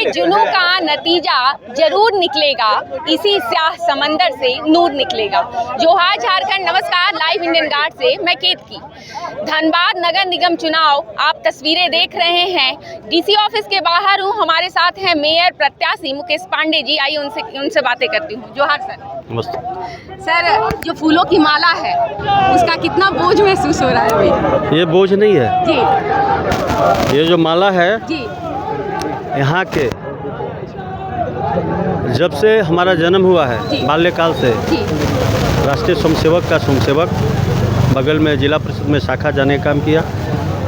के जुनून का नतीजा जरूर निकलेगा, इसी स्याह समंदर से नूर निकलेगा। जोहार झारखंड, नमस्कार। लाइव इंडियन गार्ड से मैं केतकी। धनबाद नगर निगम चुनाव आप तस्वीरें देख रहे हैं। डीसी ऑफिस के बाहर हूँ, हमारे साथ हैं मेयर प्रत्याशी मुकेश पांडे जी। आइए उनसे बातें करती हूँ। जोहार सर। नमस्ते सर, जो फूलों की माला है उसका कितना बोझ महसूस हो रहा है अभी? ये बोझ नहीं है जी। ये जो माला है जी। यहाँ के जब से हमारा जन्म हुआ है बाल्यकाल से जी। राष्ट्रीय स्वयंसेवक का स्वयंसेवक, बगल में जिला परिषद में शाखा जाने का काम किया।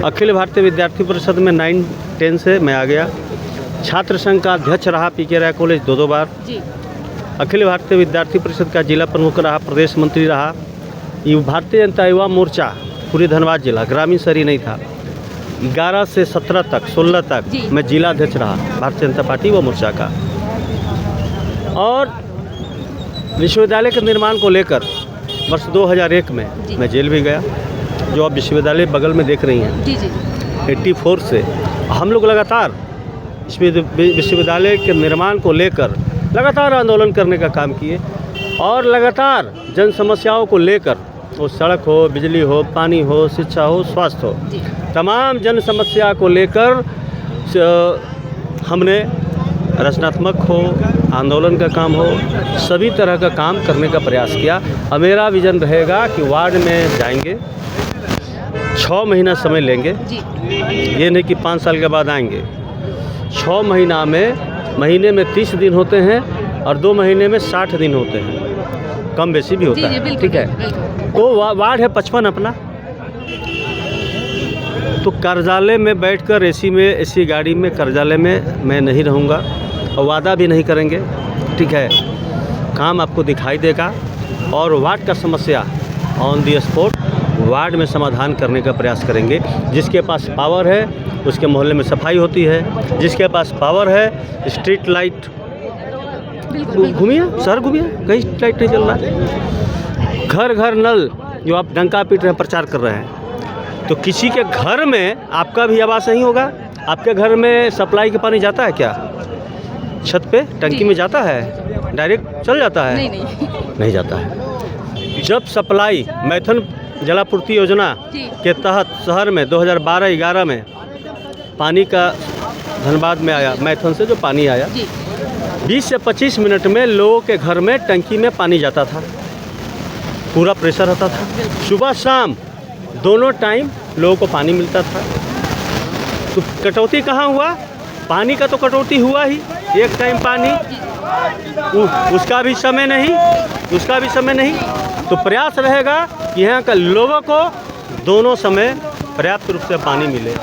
अखिल भारतीय विद्यार्थी परिषद में 9-10 से मैं आ गया। छात्र संघ का अध्यक्ष रहा पीके राय कॉलेज 2 बार। जी। अखिल भारतीय विद्यार्थी परिषद का जिला प्रमुख रहा, प्रदेश मंत्री रहा। ये भारतीय जनता युवा मोर्चा पूरी धनबाद जिला, ग्रामीण शहरी नहीं था। 11 से 17 तक 16 तक मैं जिला अध्यक्ष रहा भारतीय जनता पार्टी व मोर्चा का। और विश्वविद्यालय के निर्माण को लेकर वर्ष 2001 में मैं जेल भी गया। जो आप विश्वविद्यालय बगल में देख रही हैं, जी जी। 84 से हम लोग लगातार इस विश्वविद्यालय के निर्माण को लेकर लगातार आंदोलन करने का काम किए और लगातार जन समस्याओं को लेकर, वो सड़क हो, बिजली हो, पानी हो, शिक्षा हो, स्वास्थ्य हो, तमाम जन समस्या को लेकर हमने रचनात्मक हो, आंदोलन का काम हो, सभी तरह का काम करने का प्रयास किया। अब मेरा विज़न रहेगा कि वार्ड में जाएंगे, 6 महीना समय लेंगे। ये नहीं कि 5 साल के बाद आएंगे। 6 महीने में 30 दिन होते हैं और 2 महीने में 60 दिन होते हैं, कम बेसी भी होता है। ठीक है, तो वार्ड है 55 अपना। तो कार्यालय में बैठकर एसी गाड़ी में कार्यालय में मैं नहीं रहूँगा और वादा भी नहीं करेंगे। ठीक है, काम आपको दिखाई देगा और वार्ड का समस्या ऑन दी स्पॉट वार्ड में समाधान करने का प्रयास करेंगे। जिसके पास पावर है उसके मोहल्ले में सफाई होती है, जिसके पास पावर है स्ट्रीट लाइट, घूमिए शहर घूमिए, कहीं स्ट्रीट लाइट नहीं चल रहा है। घर घर नल, जो आप डंका पीट रहे हैं, प्रचार कर रहे हैं, तो किसी के घर में आपका भी आवाज़ नहीं होगा। आपके घर में सप्लाई के पानी जाता है क्या? छत पे टंकी में जाता है? डायरेक्ट चल जाता है? नहीं जाता है। जब सप्लाई मैथन जलापूर्ति योजना के तहत शहर में 2012-11 में पानी का धनबाद में आया, मैथन से जो पानी आया, 20 से 25 मिनट में लोगों के घर में टंकी में पानी जाता था, पूरा प्रेशर रहता था। सुबह शाम दोनों टाइम लोगों को पानी मिलता था। तो कटौती कहाँ हुआ? पानी का तो कटौती हुआ ही, एक टाइम पानी, उसका भी समय नहीं। तो प्रयास रहेगा कि यहाँ के लोगों को दोनों समय पर्याप्त रूप से पानी मिले।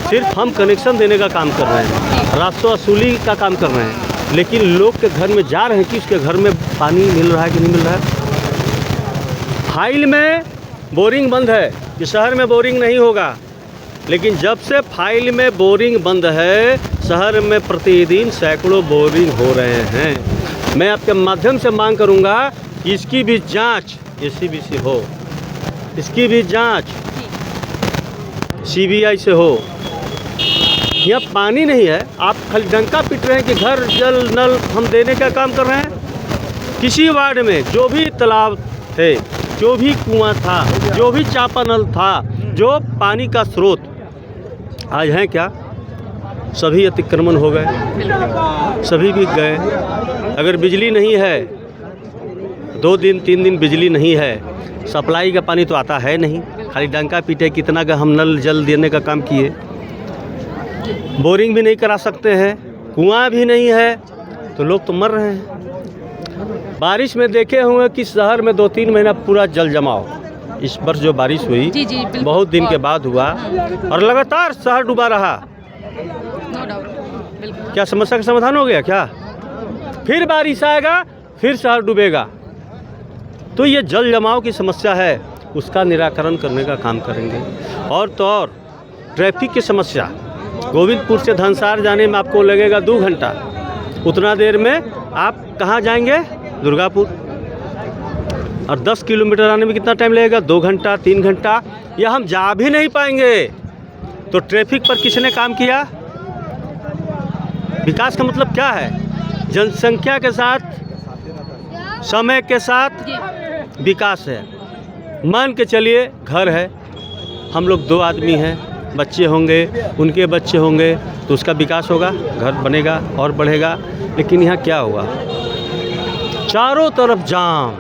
सिर्फ हम कनेक्शन देने का काम कर रहे हैं, रास्ता वसूली का काम कर रहे हैं, लेकिन लोग के घर में जा रहे हैं कि उसके घर में पानी मिल रहा है कि नहीं मिल रहा है। फाइल में बोरिंग बंद है कि शहर में बोरिंग नहीं होगा, लेकिन जब से फाइल में बोरिंग बंद है, शहर में प्रतिदिन सैकड़ों बोरिंग हो रहे हैं। मैं आपके माध्यम से मांग करूंगा कि इसकी भी जांच एसीबी हो, इसकी भी जांच सीबीआई से हो। यहाँ पानी नहीं है, आप खाली डंका पीट रहे हैं कि घर जल नल हम देने का काम कर रहे हैं। किसी वार्ड में जो भी तालाब थे, जो भी कुआं था, जो भी चापानल था, जो पानी का स्रोत आज हैं क्या, सभी अतिक्रमण हो गए, सभी बिक गए। अगर बिजली नहीं है, 2 दिन 3 दिन बिजली नहीं है, सप्लाई का पानी तो आता है नहीं, खाली डंका पीटे। कितना का हम नल जल देने का काम किए, बोरिंग भी नहीं करा सकते हैं, कुआं भी नहीं है, तो लोग तो मर रहे हैं। बारिश में देखे हुए कि शहर में 2-3 महीना पूरा जल जमाव, इस वर्ष जो बारिश हुई बहुत दिन के बाद हुआ और लगातार शहर डूबा रहा। क्या समस्या का समाधान हो गया क्या? फिर बारिश आएगा, फिर शहर डूबेगा। तो ये जल जमाव की समस्या है, उसका निराकरण करने का काम करेंगे। और तो और ट्रैफिक की समस्या, गोविंदपुर से धनसार जाने में आपको लगेगा 2 घंटा, उतना देर में आप कहाँ जाएंगे? दुर्गापुर। और 10 किलोमीटर आने में कितना टाइम लगेगा? 2 घंटा 3 घंटा, या हम जा भी नहीं पाएंगे। तो ट्रैफिक पर किसने काम किया? विकास का मतलब क्या है? जनसंख्या के साथ, समय के साथ विकास है। मान के चलिए घर है, हम लोग 2 आदमी हैं, बच्चे होंगे, उनके बच्चे होंगे, तो उसका विकास होगा, घर बनेगा और बढ़ेगा। लेकिन यहाँ क्या हुआ? चारों तरफ जाम,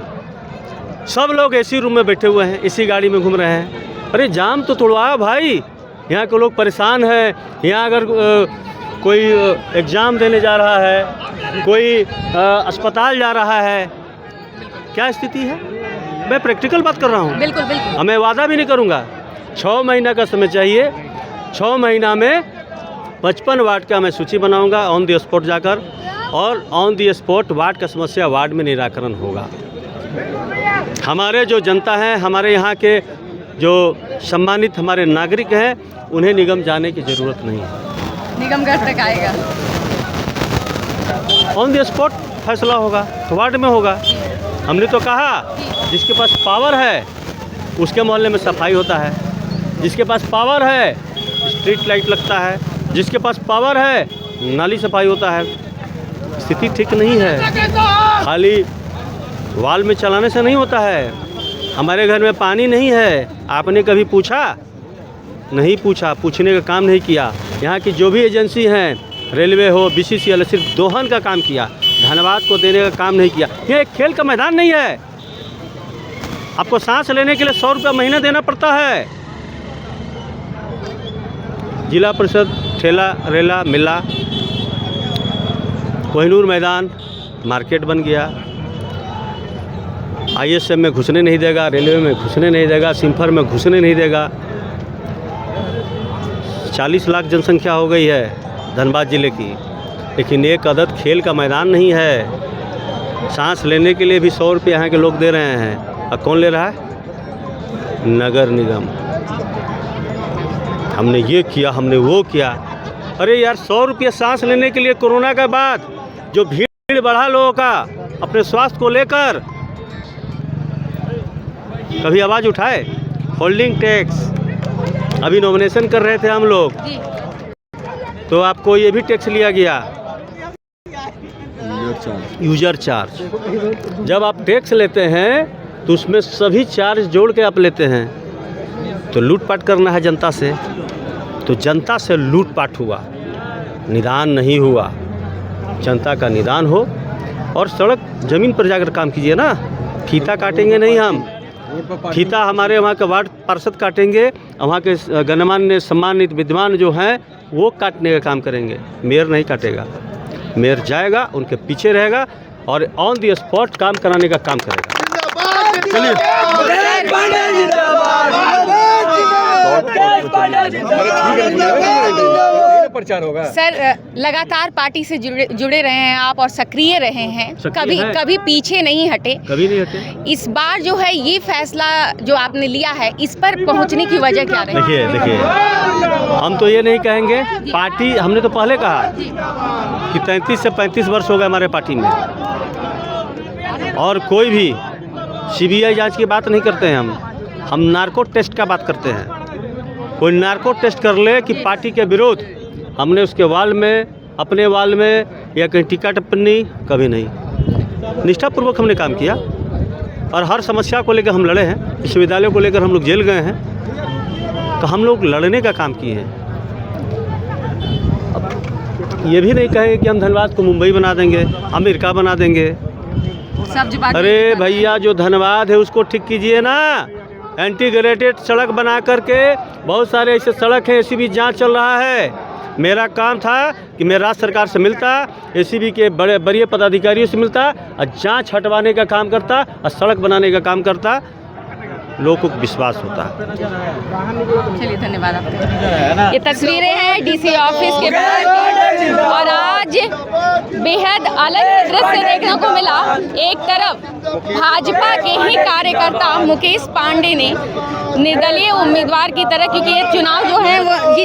सब लोग एसी रूम में बैठे हुए हैं, एसी गाड़ी में घूम रहे हैं। अरे जाम तो तोड़वाओ भाई, यहाँ के लोग परेशान हैं। यहाँ अगर कोई एग्ज़ाम देने जा रहा है, कोई अस्पताल जा रहा है, क्या स्थिति है? मैं प्रैक्टिकल बात कर रहा हूँ। बिल्कुल बिल्कुल। मैं वादा भी नहीं करूँगा। 6 महीना का समय चाहिए, 6 महीना में 55 वार्ड का मैं सूची बनाऊँगा ऑन द स्पॉट जाकर, और ऑन द स्पॉट वार्ड का समस्या वार्ड में निराकरण होगा। हमारे जो जनता हैं, हमारे यहाँ के जो सम्मानित हमारे नागरिक हैं, उन्हें निगम जाने की ज़रूरत नहीं है। निगम घर तक आएगा, ऑन द स्पॉट फैसला होगा, तो वार्ड में होगा। हमने तो कहा जिसके पास पावर है उसके मोहल्ले में सफाई होता है, जिसके पास पावर है स्ट्रीट लाइट लगता है, जिसके पास पावर है नाली सफाई होता है। स्थिति ठीक नहीं है, खाली वाल में चलाने से नहीं होता है। हमारे घर में पानी नहीं है, आपने कभी पूछा? नहीं पूछा, पूछने का काम नहीं किया। यहाँ की जो भी एजेंसी हैं, रेलवे हो, BCCL, सिर्फ दोहन का काम किया, धन्यवाद को देने का काम नहीं किया। यह एक खेल का मैदान नहीं है। आपको सांस लेने के लिए 100 रुपया महीना देना पड़ता है। जिला परिषद ठेला रेला मिला, कोहिनूर मैदान मार्केट बन गया। ISM में घुसने नहीं देगा, रेलवे में घुसने नहीं देगा, सिम्फर में घुसने नहीं देगा। 40 लाख जनसंख्या हो गई है धनबाद ज़िले की, लेकिन एक अदद खेल का मैदान नहीं है। सांस लेने के लिए भी 100 रुपये यहाँ के लोग दे रहे हैं, और कौन ले रहा है? नगर निगम। हमने ये किया, हमने वो किया। अरे यार, 100 रुपये सांस लेने के लिए कोरोना के बाद जो भीड़ बढ़ा लोगों का अपने स्वास्थ्य को लेकर, कभी आवाज़ उठाए? होल्डिंग टैक्स अभी नॉमिनेशन कर रहे थे हम लोग, तो आपको ये भी टैक्स लिया गया, यूजर चार्ज। जब आप टैक्स लेते हैं तो उसमें सभी चार्ज जोड़ के आप लेते हैं, तो लूटपाट करना है जनता से, तो जनता से लूटपाट हुआ, निदान नहीं हुआ। जनता का निदान हो और सड़क ज़मीन पर जाकर काम कीजिए ना। फीता काटेंगे नहीं हम, फीता हमारे वहाँ के वार्ड पार्षद काटेंगे, वहाँ के गणमान्य सम्मानित विद्वान जो हैं वो काटने का काम करेंगे। मेयर नहीं काटेगा, मेयर जाएगा, उनके पीछे रहेगा और ऑन द स्पॉट काम कराने का काम करेगा। चलिए प्रचार होगा सर। लगातार पार्टी से जुड़े रहे हैं आप और सक्रिय रहे हैं, कभी पीछे नहीं हटे, कभी नहीं हटे। इस बार जो है ये फैसला जो आपने लिया है, इस पर पहुंचने की वजह क्या रही? देखिए, हम तो ये नहीं कहेंगे, पार्टी हमने तो पहले कहा कि 33 से 35 वर्ष हो गए हमारे पार्टी में, और कोई भी CBI जांच की बात नहीं करते हैं। हम नार्को टेस्ट का बात करते हैं। कोई नार्को टेस्ट कर ले कि पार्टी के विरोध, हमने उसके वाल में, अपने वाल में या कहीं टीका टिप्पणी, कभी नहीं। निष्ठापूर्वक हमने काम किया और हर समस्या को लेकर हम लड़े हैं। विश्वविद्यालय को लेकर हम लोग जेल गए हैं, तो हम लोग लड़ने का काम किए हैं। ये भी नहीं कहेंगे कि हम धनबाद को मुंबई बना देंगे, अमेरिका बना देंगे। अरे भैया, जो धनबाद है उसको ठीक कीजिए ना। इंटीग्रेटेड सड़क बना करके, बहुत सारे ऐसे सड़क हैं, ACB जांच चल रहा है। मेरा काम था कि मैं राज्य सरकार से मिलता, ACB के बड़े पदाधिकारियों से मिलता और जांच हटवाने का काम करता और सड़क बनाने का काम करता, लोगों को विश्वास होता। चलिए, धन्यवाद आपका। ये तस्वीरें हैं DC ऑफिस के बाहर की, और आज बेहद अलग दृश्य देखने को मिला। एक तरफ भाजपा के ही कार्यकर्ता मुकेश पांडे ने निर्दलीय उम्मीदवार की तरह, क्योंकि ये चुनाव जो है वो जी